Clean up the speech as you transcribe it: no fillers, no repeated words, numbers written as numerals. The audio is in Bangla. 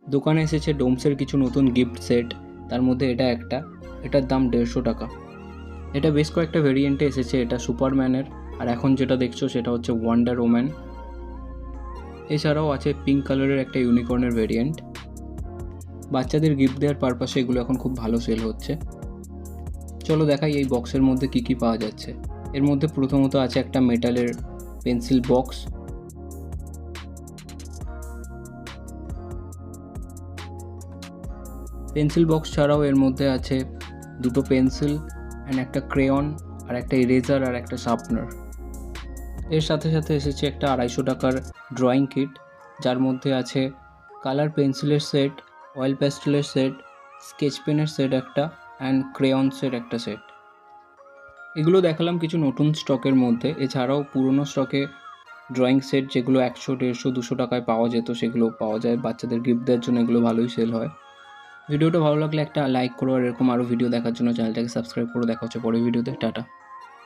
দোকানে এসেছে ডোমসের কিছু নতুন গিফট সেট, তার মধ্যে এটা একটা, এটার দাম 150 টাকা। এটা বেশ কয়েকটা ভেরিয়েন্টে এসেছে, এটা সুপারম্যানের, আর এখন যেটা দেখছো সেটা হচ্ছে ওয়ান্ডার ওম্যান। এছাড়াও আছে পিঙ্ক কালারের একটা ইউনিকর্নের ভেরিয়েন্ট। বাচ্চাদের গিফট দেওয়ার পারপাসে এগুলো এখন খুব ভালো সেল হচ্ছে। চলো দেখাই এই বক্সের মধ্যে কি কি পাওয়া যাচ্ছে। এর মধ্যে প্রথমত আছে একটা মেটালের পেন্সিল বক্স। পেন্সিল বক্স ছাড়াও এর মধ্যে আছে দুটো পেন্সিল অ্যান্ড একটা ক্রেয়ন, আর একটা ইরেজার, আর একটা শার্পনার। এর সাথে সাথে এসেছে একটা 250 টাকার ড্রয়িং কিট, যার মধ্যে আছে কালার পেন্সিলের সেট, অয়েল প্যাস্টেলের সেট, স্কেচ পেনের সেট একটা, অ্যান্ড ক্রেয়ন্সের একটা সেট। এগুলো দেখালাম কিছু নতুন স্টকের মধ্যে। এছাড়াও পুরনো স্টকে ড্রয়িং সেট যেগুলো 100, 150, 200 টাকায় পাওয়া যেত, সেগুলো পাওয়া যায়। বাচ্চাদের গিফট দেওয়ার জন্য এগুলো ভালোই সেল হয়। ভিডিওটা ভালো লাগলে একটা লাইক করো, আর এরকম আরও ভিডিও দেখার জন্য চ্যানেলটাকে সাবস্ক্রাইব করে। দেখা হচ্ছে পরের ভিডিওতে। টাটা।